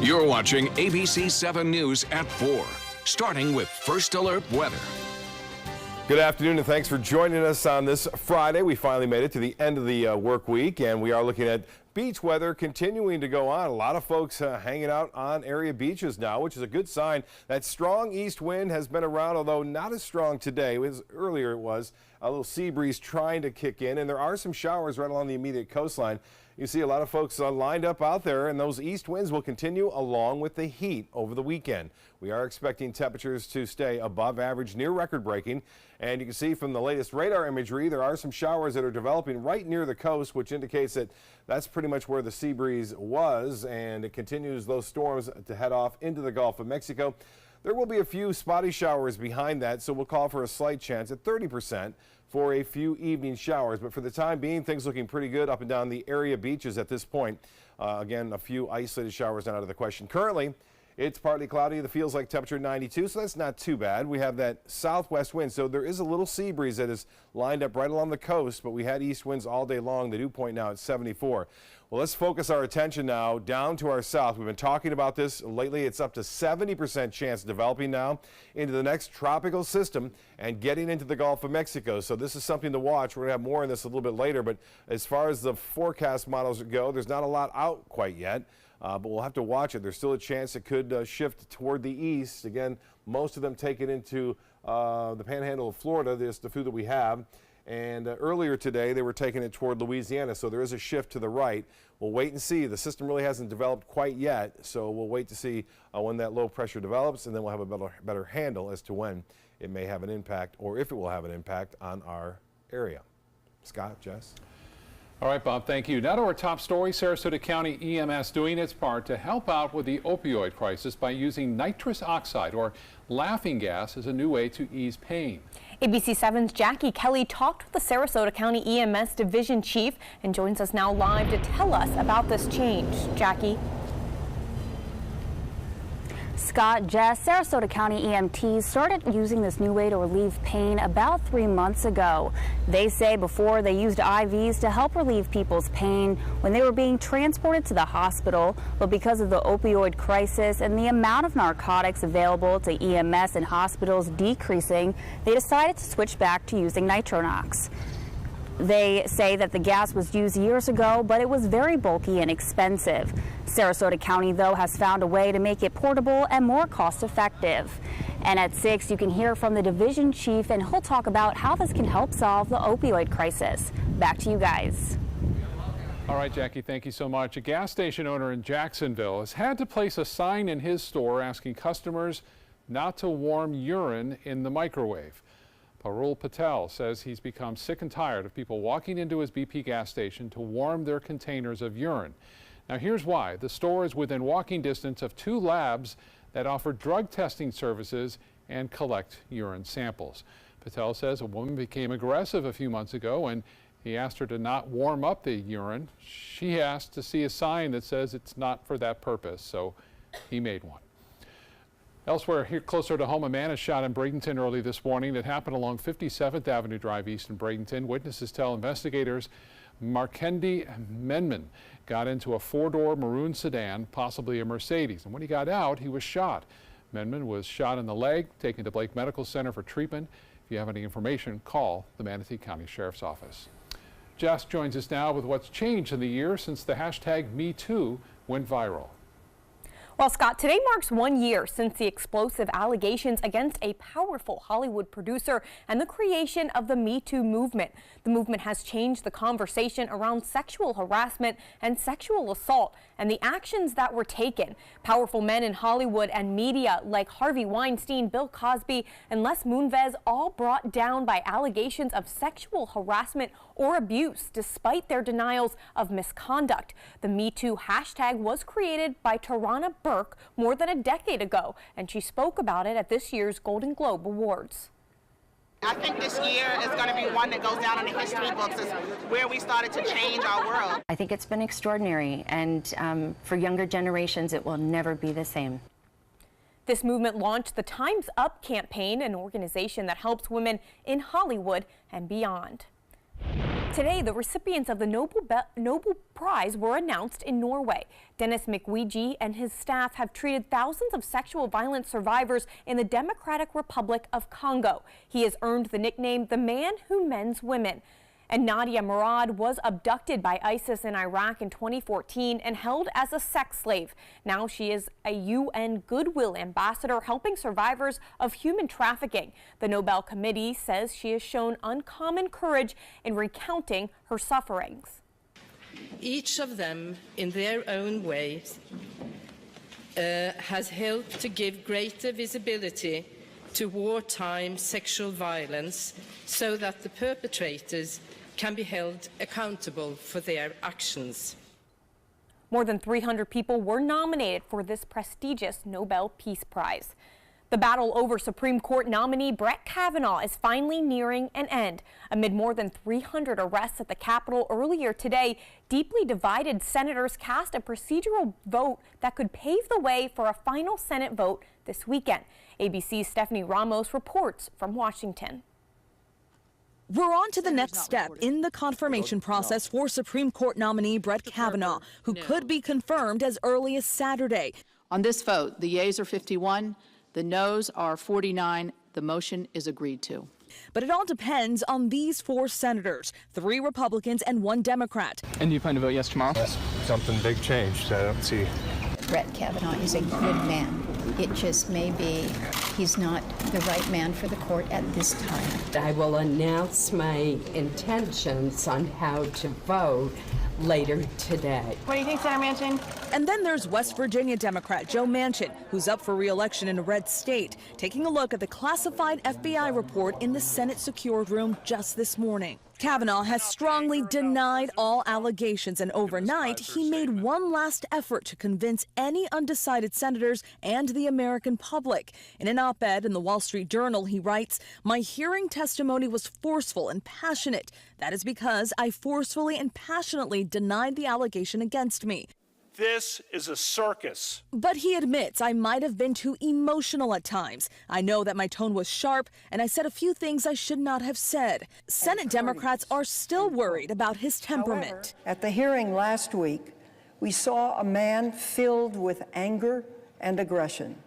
You're watching ABC 7 News at 4, starting with First Alert Weather. Good afternoon and thanks for joining us on this Friday. We finally made it to the end of the work week and we are looking at beach weather continuing to go on. A lot of folks hanging out on area beaches now, which is a good sign. That strong east wind has been around, although not as strong today. Earlier it was a little sea breeze trying to kick in, and there are some showers right along the immediate coastline. You see a lot of folks lined up out there, and those east winds will continue along with the heat over the weekend. We are expecting temperatures to stay above average, near record breaking. And you can see from the latest radar imagery, there are some showers that are developing right near the coast, which indicates that that's pretty much where the sea breeze was, and it continues those storms to head off into the Gulf of Mexico. There will be a few spotty showers behind that, so we'll call for a slight chance at 30% for a few evening showers. But for the time being, things looking pretty good up and down the area beaches at this point. Again, a few isolated showers not out of the question. Currently, it's partly cloudy. It feels like temperature 92, so that's not too bad. We have that southwest wind, so there is a little sea breeze that is lined up right along the coast, but we had east winds all day long. The dew point now at 74. Well, let's focus our attention now down to our south. We've been talking about this lately. It's up to 70% chance developing now into the next tropical system and getting into the Gulf of Mexico. So this is something to watch. We're going to have more on this a little bit later, but as far as the forecast models go, there's not a lot out quite yet. But we'll have to watch it. There's still a chance it could shift toward the east. Again, most of them take it into the panhandle of Florida. There's the food that we have. And earlier today, they were taking it toward Louisiana, so there is a shift to the right. We'll wait and see. The system really hasn't developed quite yet, so we'll wait to see when that low pressure develops, and then we'll have a better handle as to when it may have an impact, or if it will have an impact on our area. Scott, Jess? All right, Bob, thank you. Now to our top story. Sarasota County EMS doing its part to help out with the opioid crisis by using nitrous oxide, or laughing gas, as a new way to ease pain. ABC 7's Jackie Kelly talked with the Sarasota County EMS Division Chief and joins us now live to tell us about this change. Jackie. Scott, Jess, Sarasota County EMTs started using this new way to relieve pain about 3 months ago. They say before they used IVs to help relieve people's pain when they were being transported to the hospital, but because of the opioid crisis and the amount of narcotics available to EMS and hospitals decreasing, they decided to switch back to using Nitronox. They say that the gas was used years ago, but it was very bulky and expensive. Sarasota County, though, has found a way to make it portable and more cost-effective. And at 6, you can hear from the division chief, and he'll talk about how this can help solve the opioid crisis. Back to you guys. All right, Jackie, thank you so much. A gas station owner in Jacksonville has had to place a sign in his store asking customers not to warm urine in the microwave. Parul Patel says he's become sick and tired of people walking into his BP gas station to warm their containers of urine. Now here's why. The store is within walking distance of 2 labs that offer drug testing services and collect urine samples. Patel says a woman became aggressive a few months ago and he asked her to not warm up the urine. She asked to see a sign that says it's not for that purpose, so he made one. Elsewhere, here closer to home, a man is shot in Bradenton early this morning. It happened along 57th Avenue Drive East in Bradenton. Witnesses tell investigators Markendi Menman got into a 4-door maroon sedan, possibly a Mercedes. And when he got out, he was shot. Menman was shot in the leg, taken to Blake Medical Center for treatment. If you have any information, call the Manatee County Sheriff's Office. Jess joins us now with what's changed in the year since the hashtag #MeToo went viral. Well, Scott, today marks 1 year since the explosive allegations against a powerful Hollywood producer and the creation of the Me Too movement. The movement has changed the conversation around sexual harassment and sexual assault and the actions that were taken. Powerful men in Hollywood and media like Harvey Weinstein, Bill Cosby, and Les Moonves all brought down by allegations of sexual harassment or abuse despite their denials of misconduct. The Me Too hashtag was created by Tarana Burke more than a decade ago, and she spoke about it at this year's Golden Globe Awards. I think this year is going to be one that goes down in the history books as where we started to change our world. I think it's been extraordinary, and for younger generations, it will never be the same. This movement launched the Time's Up campaign, an organization that helps women in Hollywood and beyond. Today, the recipients of the Nobel Prize were announced in Norway. Dennis Mukwege and his staff have treated thousands of sexual violence survivors in the Democratic Republic of Congo. He has earned the nickname the man who mends women. And Nadia Murad was abducted by ISIS in Iraq in 2014 and held as a sex slave. Now she is a UN Goodwill Ambassador helping survivors of human trafficking. The Nobel Committee says she has shown uncommon courage in recounting her sufferings. Each of them, in their own ways, has helped to give greater visibility to wartime sexual violence so that the perpetrators can be held accountable for their actions. More than 300 people were nominated for this prestigious Nobel Peace Prize. The battle over Supreme Court nominee Brett Kavanaugh is finally nearing an end. Amid more than 300 arrests at the Capitol earlier today, deeply divided senators cast a procedural vote that could pave the way for a final Senate vote this weekend. ABC's Stephanie Ramos reports from Washington. We're on to the next step in the confirmation process for Supreme Court nominee Brett Kavanaugh, who could be confirmed as early as Saturday. On this vote, the yeas are 51, the noes are 49. The motion is agreed to. But it all depends on these 4 senators, 3 Republicans and 1 Democrat. And you plan to vote yes tomorrow? That's something big changed. I don't see. Brett Kavanaugh is a good man. It just may be he's not the right man for the court at this time. I will announce my intentions on how to vote later today. What do you think, Senator Manchin? And then there's West Virginia Democrat Joe Manchin, who's up for re-election in a red state, taking a look at the classified FBI report in the Senate secured room just this morning. Kavanaugh has strongly denied all allegations, and overnight he made one last effort to convince any undecided senators and the American public. In an op-ed in the Wall Street Journal, he writes, "My hearing testimony was forceful and passionate. That is because I forcefully and passionately denied the allegation against me. This is a circus." But he admits I might have been too emotional at times. I know that my tone was sharp and I said a few things I should not have said. Senate Democrats are still worried about his temperament. However, at the hearing last week, we saw a man filled with anger and aggression.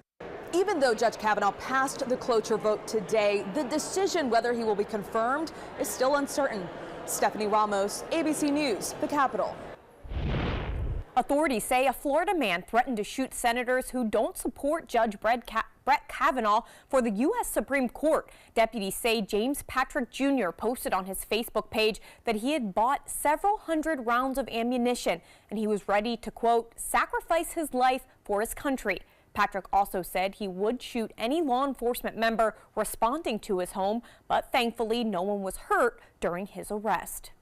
Even though Judge Kavanaugh passed the cloture vote today, the decision whether he will be confirmed is still uncertain. Stephanie Ramos, ABC News, the Capitol. Authorities say a Florida man threatened to shoot senators who don't support Judge Brett Kavanaugh for the U.S. Supreme Court. Deputies say James Patrick Jr. posted on his Facebook page that he had bought several hundred rounds of ammunition and he was ready to, quote, sacrifice his life for his country. Patrick also said he would shoot any law enforcement member responding to his home, but thankfully no one was hurt during his arrest.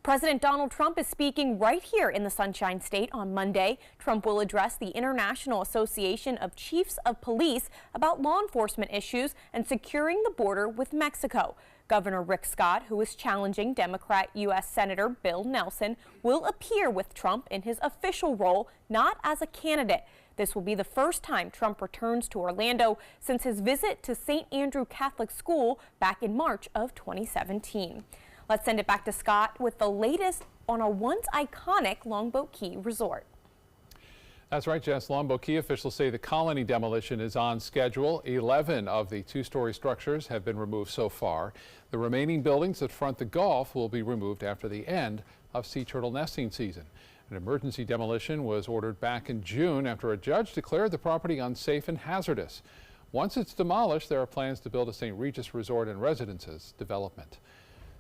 President Donald Trump is speaking right here in the Sunshine State on Monday. Trump will address the International Association of Chiefs of Police about law enforcement issues and securing the border with Mexico. Governor Rick Scott, who is challenging Democrat U.S. Senator Bill Nelson, will appear with Trump in his official role, not as a candidate. This will be the first time Trump returns to Orlando since his visit to St. Andrew Catholic School back in March of 2017. Let's send it back to Scott with the latest on a once iconic Longboat Key resort. That's right, Jess. Longboat Key officials say the Colony demolition is on schedule. 11 of the 2-story structures have been removed so far. The remaining buildings that front the Gulf will be removed after the end of sea turtle nesting season. An emergency demolition was ordered back in June after a judge declared the property unsafe and hazardous. Once it's demolished, there are plans to build a St. Regis Resort and Residences development.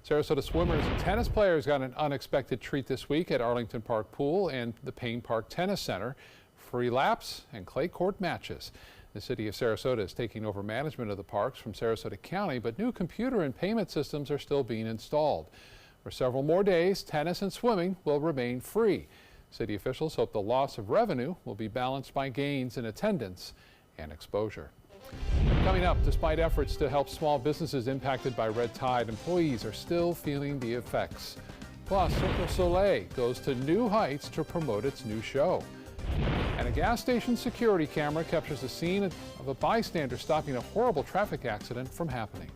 Sarasota swimmers and tennis players got an unexpected treat this week at Arlington Park Pool and the Payne Park Tennis Center. Free laps and clay court matches. The city of Sarasota is taking over management of the parks from Sarasota County, but new computer and payment systems are still being installed. For several more days, tennis and swimming will remain free. City officials hope the loss of revenue will be balanced by gains in attendance and exposure. Coming up, despite efforts to help small businesses impacted by red tide, employees are still feeling the effects. Plus, Cirque du Soleil goes to new heights to promote its new show. And a gas station security camera captures the scene of a bystander stopping a horrible traffic accident from happening.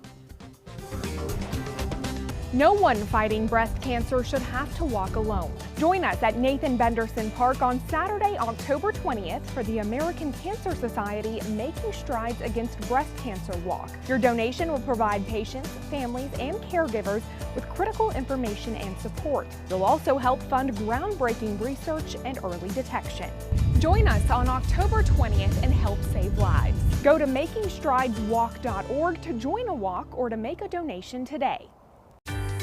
No one fighting breast cancer should have to walk alone. Join us at Nathan Benderson Park on Saturday, October 20th for the American Cancer Society Making Strides Against Breast Cancer Walk. Your donation will provide patients, families, and caregivers with critical information and support. You'll also help fund groundbreaking research and early detection. Join us on October 20th and help save lives. Go to makingstrideswalk.org to join a walk or to make a donation today.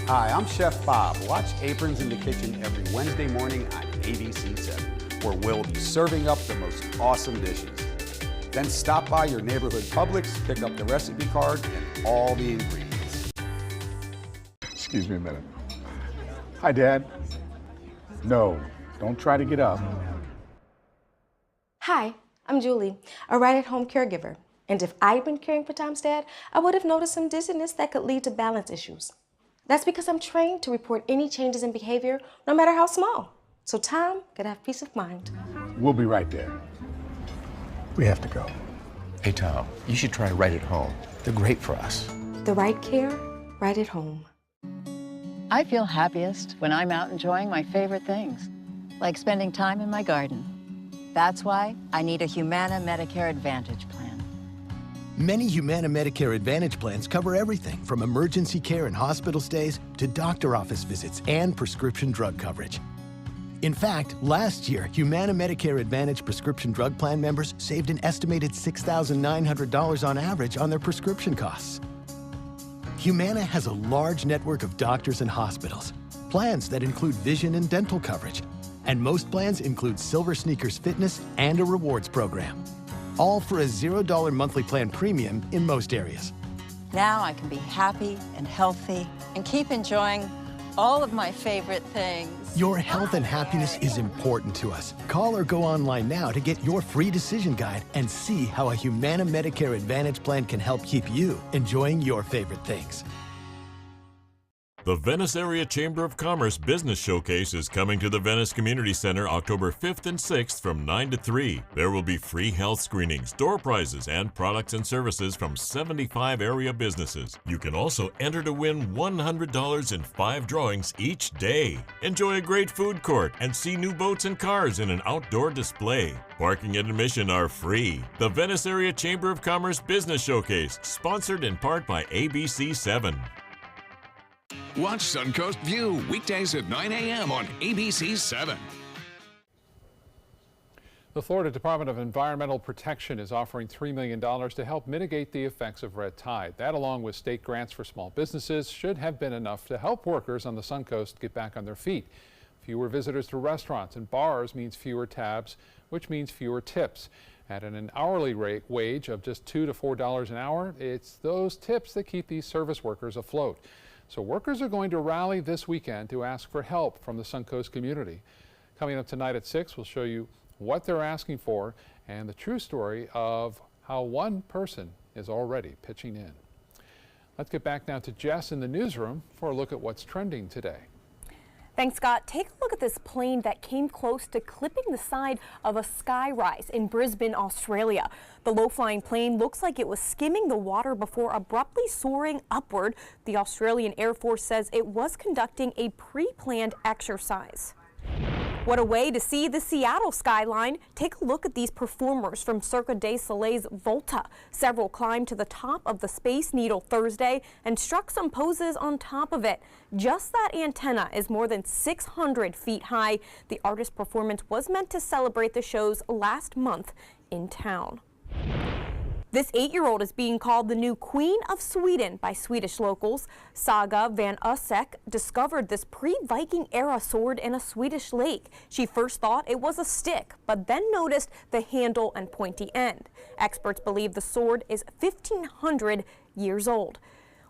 Hi, I'm Chef Bob. Watch Aprons in the Kitchen every Wednesday morning on ABC 7, where we'll be serving up the most awesome dishes. Then stop by your neighborhood Publix, pick up the recipe card and all the ingredients. Excuse me a minute. Hi, Dad. No, don't try to get up. Hi, I'm Julie, a right-at-home caregiver. And if I'd been caring for Tom's dad, I would have noticed some dizziness that could lead to balance issues. That's because I'm trained to report any changes in behavior, no matter how small, so Tom could have peace of mind. We'll be right there. We have to go. Hey, Tom, you should try Right at Home. They're great for us. The right care, right at home. I feel happiest when I'm out enjoying my favorite things, like spending time in my garden. That's why I need a Humana Medicare Advantage plan. Many Humana Medicare Advantage plans cover everything from emergency care and hospital stays to doctor office visits and prescription drug coverage. In fact, last year, Humana Medicare Advantage prescription drug plan members saved an estimated $6,900 on average on their prescription costs. Humana has a large network of doctors and hospitals, plans that include vision and dental coverage, and most plans include Silver Sneakers Fitness and a rewards program. All for a $0 monthly plan premium in most areas. Now I can be happy and healthy and keep enjoying all of my favorite things. Your health and happiness is important to us. Call or go online now to get your free decision guide and see how a Humana Medicare Advantage plan can help keep you enjoying your favorite things. The Venice Area Chamber of Commerce Business Showcase is coming to the Venice Community Center October 5th and 6th from 9 to 3. There will be free health screenings, door prizes, and products and services from 75 area businesses. You can also enter to win $100 in 5 drawings each day. Enjoy a great food court and see new boats and cars in an outdoor display. Parking and admission are free. The Venice Area Chamber of Commerce Business Showcase, sponsored in part by ABC 7. Watch Suncoast View weekdays at 9 a.m. on ABC 7. The Florida Department of Environmental Protection is offering $3 million to help mitigate the effects of red tide. That, along with state grants for small businesses, should have been enough to help workers on the Suncoast get back on their feet. Fewer visitors to restaurants and bars means fewer tabs, which means fewer tips. At an hourly wage of just $2 to $4 an hour, it's those tips that keep these service workers afloat. So workers are going to rally this weekend to ask for help from the Suncoast community. Coming up tonight at 6, we'll show you what they're asking for and the true story of how one person is already pitching in. Let's get back now to Jess in the newsroom for a look at what's trending today. Thanks, Scott. Take a look at this plane that came close to clipping the side of a skyrise in Brisbane, Australia. The low-flying plane looks like it was skimming the water before abruptly soaring upward. The Australian Air Force says it was conducting a pre-planned exercise. What a way to see the Seattle skyline. Take a look at these performers from Cirque du Soleil's Volta. Several climbed to the top of the Space Needle Thursday and struck some poses on top of it. Just that antenna is more than 600 feet high. The artist performance was meant to celebrate the show's last month in town. This 8-year-old is being called the new Queen of Sweden by Swedish locals. Saga van Ussek discovered this pre-Viking era sword in a Swedish lake. She first thought it was a stick, but then noticed the handle and pointy end. Experts believe the sword is 1,500 years old.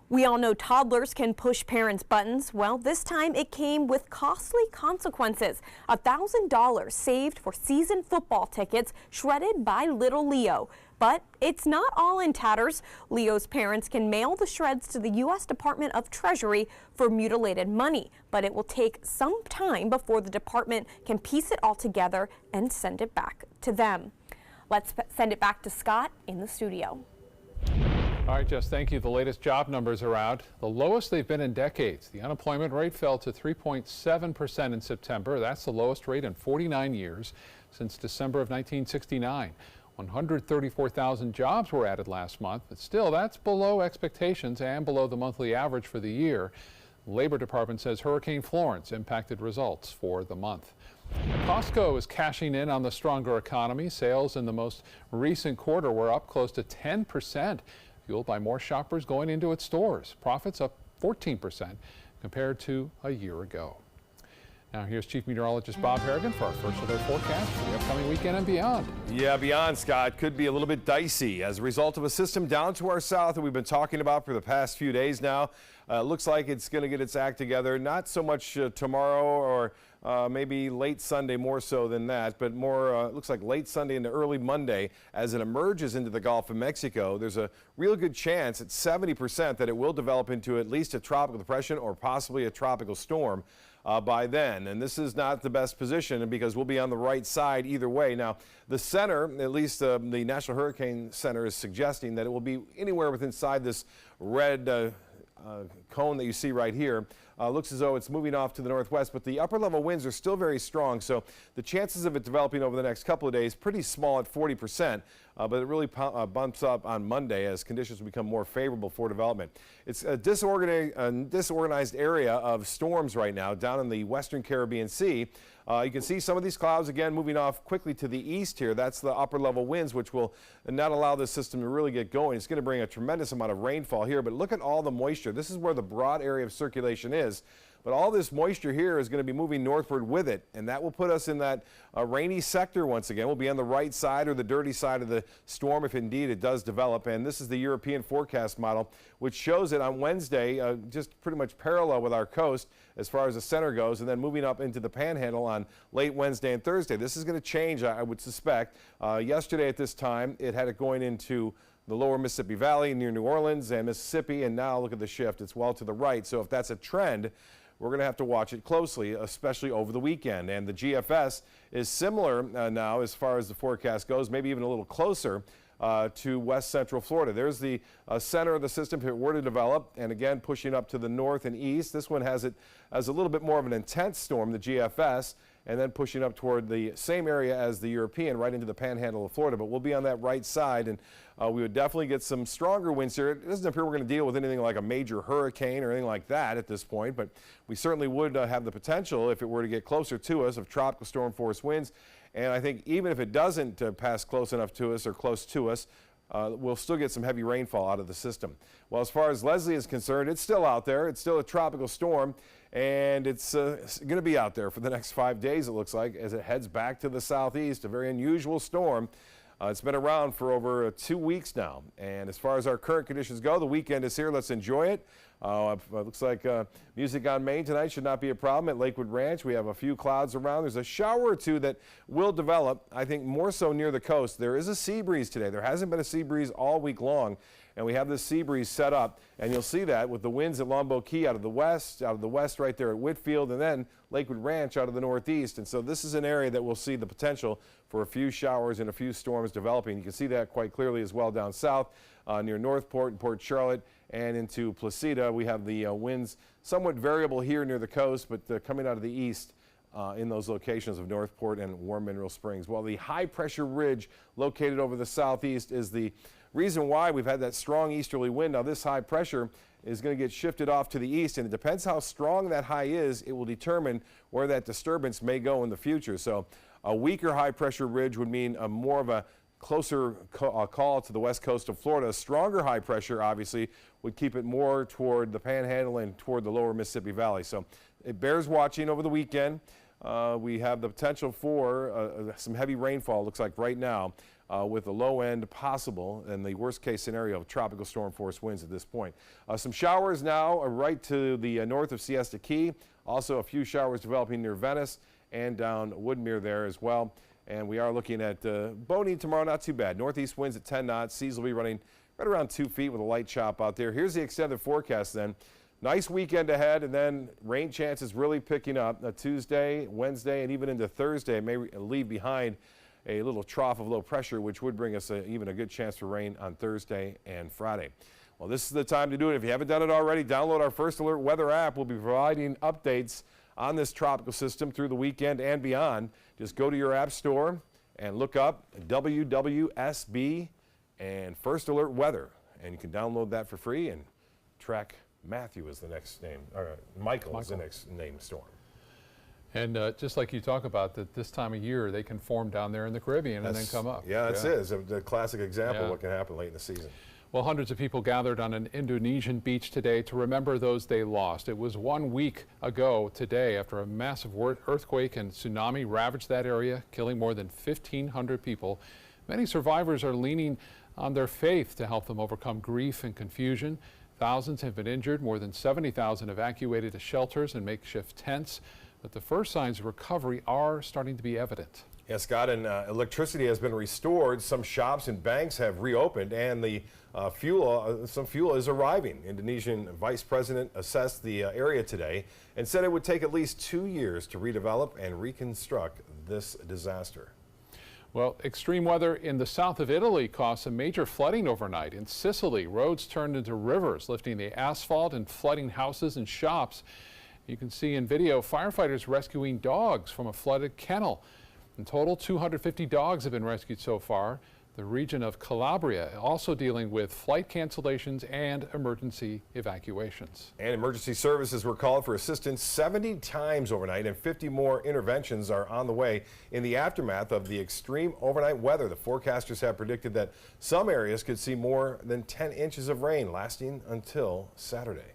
We all know toddlers can push parents' buttons. Well, this time it came with costly consequences. $1,000 saved for season football tickets shredded by little Leo. But it's not all in tatters. Leo's parents can mail the shreds to the U.S. Department of Treasury for mutilated money, but it will take some time before the department can piece it all together and send it back to them. Let's send it back to Scott in the studio. All right, Jess, thank you. The latest job numbers are out, the lowest they've been in decades. The unemployment rate fell to 3.7% in September. That's the lowest rate in 49 years since December of 1969. 134,000 jobs were added last month, but still that's below expectations and below the monthly average for the year. The Labor Department says Hurricane Florence impacted results for the month. Costco is cashing in on the stronger economy. Sales in the most recent quarter were up close to 10%, fueled by more shoppers going into its stores. Profits up 14% compared to a year ago. Now here's Chief Meteorologist Bob Harrigan for our first alert forecast for the upcoming weekend and beyond. Yeah, beyond, Scott, could be a little bit dicey as a result of a system down to our south that we've been talking about for the past few days now. Looks like it's going to get its act together. Not so much tomorrow or maybe late Sunday, more so than that, but more looks like late Sunday into early Monday as it emerges into the Gulf of Mexico. There's a real good chance at 70% that it will develop into at least a tropical depression or possibly a tropical storm by then. And this is not the best position because we'll be on the right side either way. Now, the center, at least the National Hurricane Center, is suggesting that it will be anywhere within inside this red cone that you see right here. Looks as though it's moving off to the northwest, but the upper level winds are still very strong, so the chances of it developing over the next couple of days pretty small at 40%, but it really bumps up on Monday as conditions become more favorable for development. It's a disorganized area of storms right now down in the western Caribbean Sea. You can see some of these clouds again moving off quickly to the east here. That's the upper level winds, which will not allow this system to really get going. It's going to bring a tremendous amount of rainfall here, but look at all the moisture. This is where the broad area of circulation is. But all this moisture here is going to be moving northward with it, and that will put us in that rainy sector once again. We'll be on the right side or the dirty side of the storm if indeed it does develop. And this is the European forecast model, which shows it on Wednesday just pretty much parallel with our coast as far as the center goes, and then moving up into the panhandle on late Wednesday and Thursday. This is going to change, I would suspect. Yesterday at this time, it had it going into the lower Mississippi Valley near New Orleans and Mississippi, and now look at the shift. It's well to the right. So if that's a trend, we're going to have to watch it closely, especially over the weekend. And the GFS is similar now as far as the forecast goes, maybe even a little closer to west central Florida. There's the center of the system if it were to develop, and again pushing up to the north and east. This one has it as a little bit more of an intense storm, the GFS, and then pushing up toward the same area as the European, right into the panhandle of Florida. But we'll be on that right side, and we would definitely get some stronger winds here. It doesn't appear we're going to deal with anything like a major hurricane or anything like that at this point, but we certainly would have the potential, if it were to get closer to us, of tropical storm force winds. And I think even if it doesn't pass close enough to us or close to us, we'll still get some heavy rainfall out of the system. Well, as far as Leslie is concerned, it's still out there. It's still a tropical storm, and it's going to be out there for the next 5 days, it looks like, as it heads back to the southeast. A very unusual storm. It's been around for over 2 weeks now. And as far as our current conditions go, the weekend is here. Let's enjoy it. Looks like music on Main tonight should not be a problem at Lakewood Ranch. We have a few clouds around. There's a shower or two that will develop, I think more so near the coast. There is a sea breeze today. There hasn't been a sea breeze all week long, and we have this sea breeze set up, and you'll see that with the winds at Longboat Key out of the west right there at Whitfield, and then Lakewood Ranch out of the northeast. And so this is an area that we'll see the potential for a few showers and a few storms developing. You can see that quite clearly as well down south near Northport and Port Charlotte and into Placida. We have the winds somewhat variable here near the coast, but coming out of the east in those locations of Northport and Warm Mineral Springs. Well, the high pressure ridge located over the southeast is the reason why we've had that strong easterly wind. Now this high pressure is going to get shifted off to the east, and it depends how strong that high is. It will determine where that disturbance may go in the future. So a weaker high pressure ridge would mean more of a closer call to the west coast of Florida. A stronger high pressure obviously would keep it more toward the panhandle and toward the lower Mississippi Valley. So it bears watching over the weekend. We have the potential for some heavy rainfall, looks like right now, with the low end possible and the worst case scenario of tropical storm force winds at this point. Some showers now right to the north of Siesta Key. Also a few showers developing near Venice and down Woodmere there as well. And we are looking at Boney tomorrow, not too bad. Northeast winds at 10 knots. Seas will be running right around 2 feet with a light chop out there. Here's the extended forecast then. Nice weekend ahead, and then rain chances really picking up. Tuesday, Wednesday, and even into Thursday may leave behind a little trough of low pressure, which would bring us even a good chance for rain on Thursday and Friday. Well, this is the time to do it. If you haven't done it already, download our First Alert Weather app. We'll be providing updates on this tropical system through the weekend and beyond. Just go to your app store and look up WWSB and First Alert Weather, and you can download that for free and track Matthew is the next name, or Michael is the next named storm. And just like you talk about, that this time of year they can form down there in the Caribbean and then come up. Yeah, that's it. It's a classic example of what can happen late in the season. Well, hundreds of people gathered on an Indonesian beach today to remember those they lost. It was 1 week ago today after a massive earthquake and tsunami ravaged that area, killing more than 1,500 people. Many survivors are leaning on their faith to help them overcome grief and confusion. Thousands have been injured, more than 70,000 evacuated to shelters and makeshift tents. But the first signs of recovery are starting to be evident. Yes, Scott, and electricity has been restored. Some shops and banks have reopened, and the some fuel is arriving. Indonesian Vice President assessed the area today and said it would take at least 2 years to redevelop and reconstruct this disaster. Well, extreme weather in the south of Italy caused some major flooding overnight. In Sicily, roads turned into rivers, lifting the asphalt and flooding houses and shops. You can see in video firefighters rescuing dogs from a flooded kennel. In total, 250 dogs have been rescued so far. The region of Calabria also dealing with flight cancellations and emergency evacuations. And emergency services were called for assistance 70 times overnight, and 50 more interventions are on the way in the aftermath of the extreme overnight weather. The forecasters have predicted that some areas could see more than 10 inches of rain lasting until Saturday.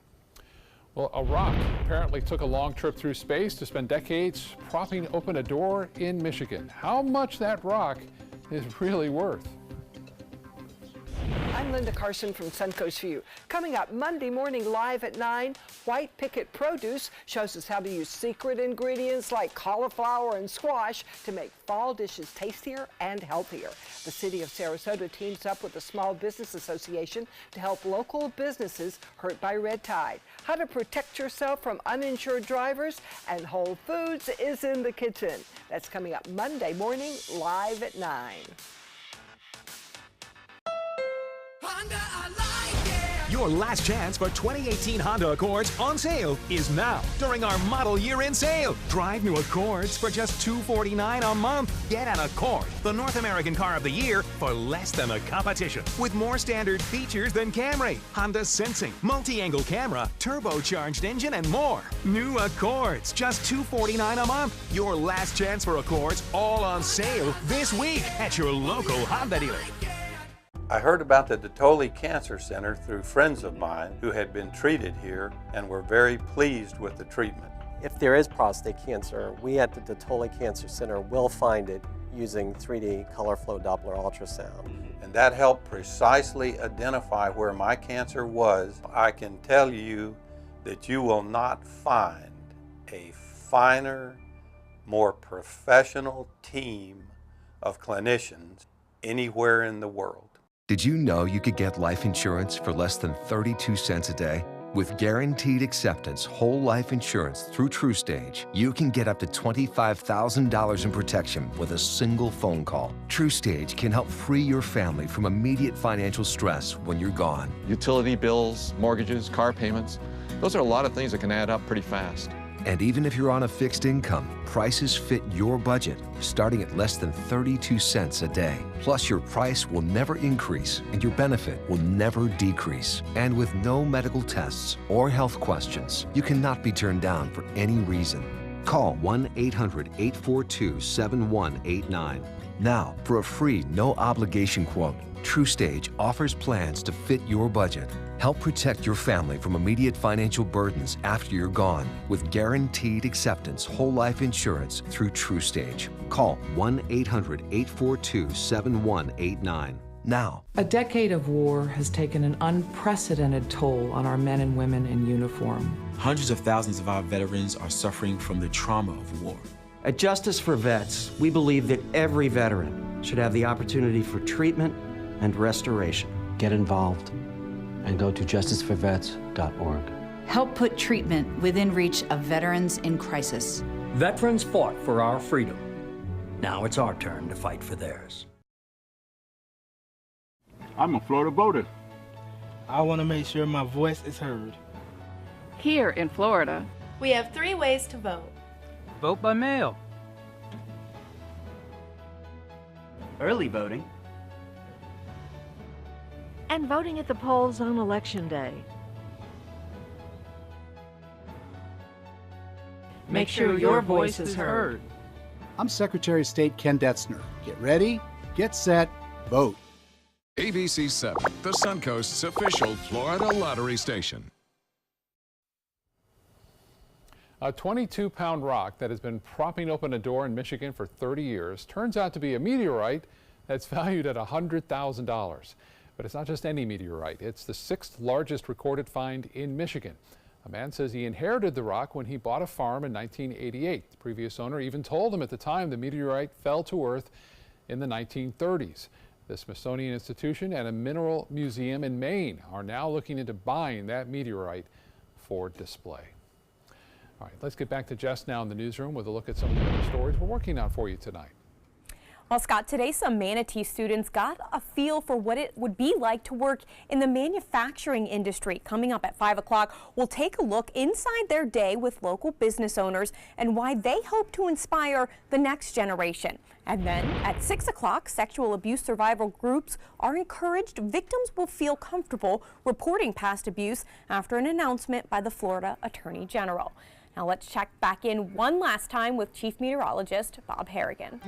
Well, a rock apparently took a long trip through space to spend decades propping open a door in Michigan. How much that rock is really worth? I'm Linda Carson from Suncoast View. Coming up Monday morning live at 9, White Picket Produce shows us how to use secret ingredients like cauliflower and squash to make fall dishes tastier and healthier. The city of Sarasota teams up with the Small Business Association to help local businesses hurt by red tide. How to protect yourself from uninsured drivers, and Whole Foods is in the kitchen. That's coming up Monday morning live at 9. Your last chance for 2018 Honda Accords on sale is now during our model year-end sale. Drive new Accords for just $249 a month. Get an Accord, the North American car of the year, for less than the competition. With more standard features than Camry, Honda Sensing, multi-angle camera, turbocharged engine, and more. New Accords, just $249 a month. Your last chance for Accords, all on sale this week at your local Honda dealer. I heard about the Dotole Cancer Center through friends of mine who had been treated here and were very pleased with the treatment. If there is prostate cancer, we at the Dotole Cancer Center will find it using 3D color flow Doppler ultrasound. And that helped precisely identify where my cancer was. I can tell you that you will not find a finer, more professional team of clinicians anywhere in the world. Did you know you could get life insurance for less than 32 cents a day? With Guaranteed Acceptance whole life insurance through TruStage, you can get up to $25,000 in protection with a single phone call. TruStage can help free your family from immediate financial stress when you're gone. Utility bills, mortgages, car payments, those are a lot of things that can add up pretty fast. And even if you're on a fixed income, prices fit your budget, starting at less than 32 cents a day. Plus, your price will never increase and your benefit will never decrease. And with no medical tests or health questions, you cannot be turned down for any reason. Call 1-800-842-7189. Now, for a free, no-obligation quote, TruStage offers plans to fit your budget. Help protect your family from immediate financial burdens after you're gone with Guaranteed Acceptance whole life insurance through TruStage. Call 1-800-842-7189 now. A decade of war has taken an unprecedented toll on our men and women in uniform. Hundreds of thousands of our veterans are suffering from the trauma of war. At Justice for Vets, we believe that every veteran should have the opportunity for treatment and restoration. Get involved and go to justiceforvets.org. Help put treatment within reach of veterans in crisis. Veterans fought for our freedom. Now it's our turn to fight for theirs. I'm a Florida voter. I want to make sure my voice is heard. Here in Florida, we have 3 ways to vote. Vote by mail. Early voting. and voting at the polls on Election Day. Make sure your voice is heard. I'm Secretary of State Ken Detzner. Get ready, get set, vote. ABC 7, the Suncoast's official Florida lottery station. A 22-pound rock that has been propping open a door in Michigan for 30 years turns out to be a meteorite that's valued at $100,000. But it's not just any meteorite. It's the 6th largest recorded find in Michigan. A man says he inherited the rock when he bought a farm in 1988. The previous owner even told him at the time the meteorite fell to Earth in the 1930s. The Smithsonian Institution and a mineral museum in Maine are now looking into buying that meteorite for display. All right, let's get back to Jess now in the newsroom with a look at some of the other stories we're working on for you tonight. Well, Scott, today some Manatee students got a feel for what it would be like to work in the manufacturing industry. Coming up at 5 o'clock, we'll take a look inside their day with local business owners and why they hope to inspire the next generation. And then at 6 o'clock, sexual abuse survivor groups are encouraged victims will feel comfortable reporting past abuse after an announcement by the Florida Attorney General. Now let's check back in one last time with Chief Meteorologist Bob Harrigan.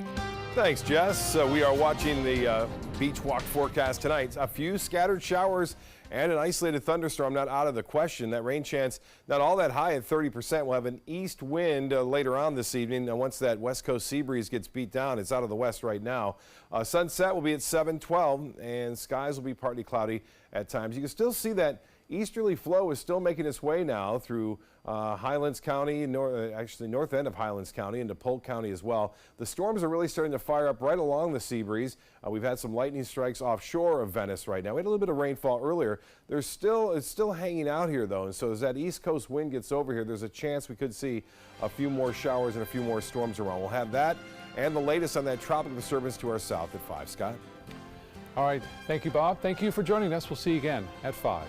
Thanks, Jess. We are watching the beach walk forecast tonight. A few scattered showers and an isolated thunderstorm not out of the question. That rain chance not all that high at 30%. We'll have an east wind later on this evening. And once that west coast sea breeze gets beat down, it's out of the west right now. Sunset will be at 7:12 and skies will be partly cloudy at times. You can still see that easterly flow is still making its way now through Highlands County, actually north end of Highlands County into Polk County as well. The storms are really starting to fire up right along the sea breeze. We've had some lightning strikes offshore of Venice right now. We had a little bit of rainfall earlier. It's still hanging out here though, and so as that east coast wind gets over here, there's a chance we could see a few more showers and a few more storms around. We'll have that and the latest on that tropical disturbance to our south at 5. Scott? All right, thank you, Bob. Thank you for joining us. We'll see you again at 5.